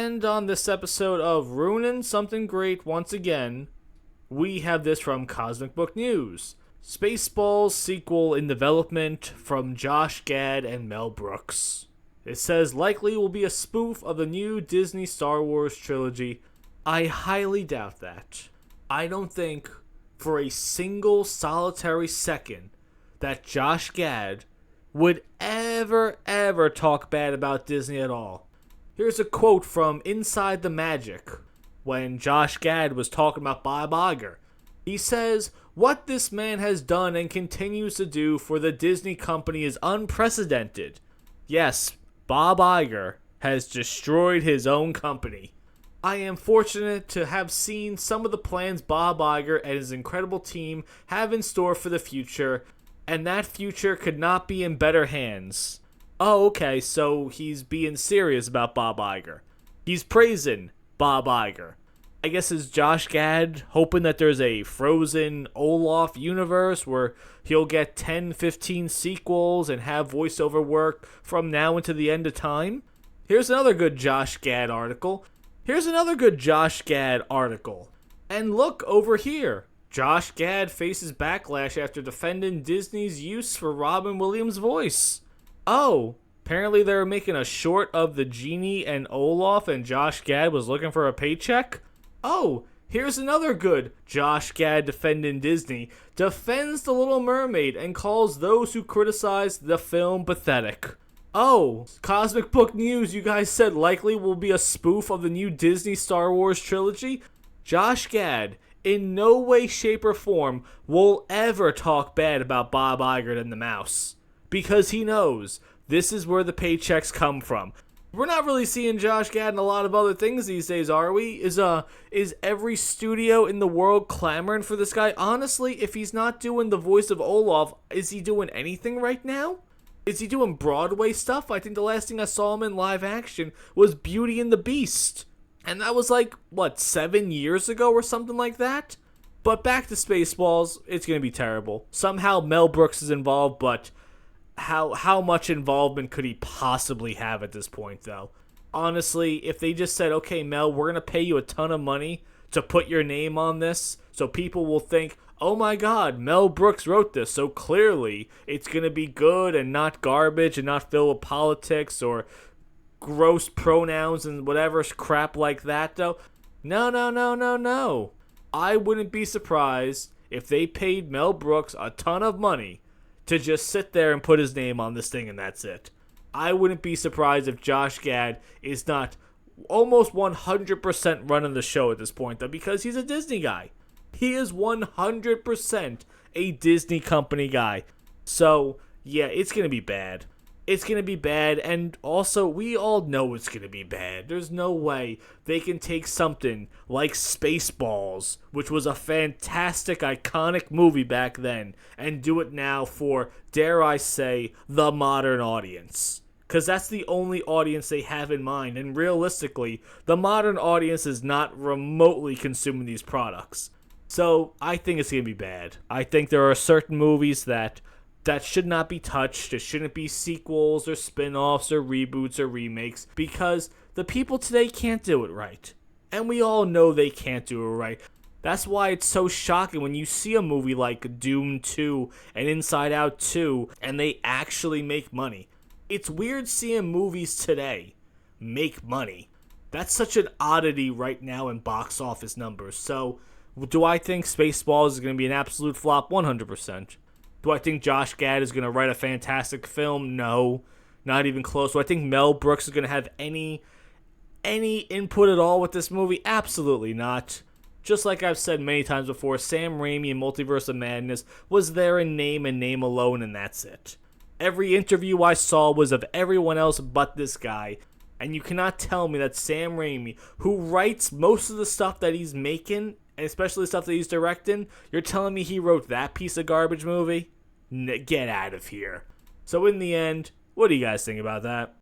And on this episode of Ruining Something Great once again, we have this from Cosmic Book News. Spaceballs sequel in development from Josh Gad and Mel Brooks. It says likely will be a spoof of the new Disney Star Wars trilogy. I highly doubt that. I don't think for a single solitary second that Josh Gad would ever talk bad about Disney at all. Here's a quote from Inside the Magic when Josh Gad was talking about Bob Iger. He says, "What this man has done and continues to do for the Disney company is unprecedented." Yes, Bob Iger has destroyed his own company. I am fortunate to have seen some of the plans Bob Iger and his incredible team have in store for the future, and that future could not be in better hands. Oh, okay, so he's being serious about Bob Iger. He's praising Bob Iger. I guess is Josh Gad hoping that there's a Frozen Olaf universe where he'll get 10, 15 sequels and have voiceover work from now until the end of time? Here's another good Josh Gad article. And look over here. Josh Gad faces backlash after defending Disney's use for Robin Williams' voice. Oh, apparently they were making a short of the genie and Olaf and Josh Gad was looking for a paycheck? Oh, here's another good Josh Gad defending Disney. Defends The Little Mermaid and calls those who criticize the film pathetic. Oh, Cosmic Book News, you guys said likely will be a spoof of the new Disney Star Wars trilogy? Josh Gad, in no way, shape, or form, will ever talk bad about Bob Iger and the mouse. Because he knows this is where the paychecks come from. We're not really seeing Josh Gad in a lot of other things these days, are we? Is every studio in the world clamoring for this guy? Honestly, if he's not doing the voice of Olaf, is he doing anything right now? Is he doing Broadway stuff? I think the last thing I saw him in live action was Beauty and the Beast. And that was like, 7 years ago or something like that? But back to Spaceballs, it's going to be terrible. Somehow Mel Brooks is involved, but how much involvement could he possibly have at this point, though? Honestly, if they just said, okay, Mel, we're going to pay you a ton of money to put your name on this, so people will think, oh my god, Mel Brooks wrote this, so clearly it's going to be good and not garbage and not filled with politics or gross pronouns and whatever crap like that, though. No. I wouldn't be surprised if they paid Mel Brooks a ton of money to just sit there and put his name on this thing and that's it. I wouldn't be surprised if Josh Gad is not almost 100% running the show at this point, though, because he's a Disney guy. He is 100% a Disney company guy. So, yeah, it's going to be bad. It's going to be bad, and also, we all know it's going to be bad. There's no way they can take something like Spaceballs, which was a fantastic, iconic movie back then, and do it now for, dare I say, the modern audience. Because that's the only audience they have in mind, and realistically, the modern audience is not remotely consuming these products. So, I think it's going to be bad. I think there are certain movies that should not be touched. It shouldn't be sequels or spin-offs or reboots or remakes because the people today can't do it right. And we all know they can't do it right. That's why it's so shocking when you see a movie like Doom 2 and Inside Out 2 and they actually make money. It's weird seeing movies today make money. That's such an oddity right now in box office numbers. So, do I think Spaceballs is going to be an absolute flop? 100%. Do I think Josh Gad is going to write a fantastic film? No, not even close. Do I think Mel Brooks is going to have any input at all with this movie? Absolutely not. Just like I've said many times before, Sam Raimi in Multiverse of Madness was there in name and name alone, and that's it. Every interview I saw was of everyone else but this guy, and you cannot tell me that Sam Raimi, who writes most of the stuff that he's making, and especially the stuff that he's directing, you're telling me he wrote that piece of garbage movie? Get out of here. So in the end, what do you guys think about that?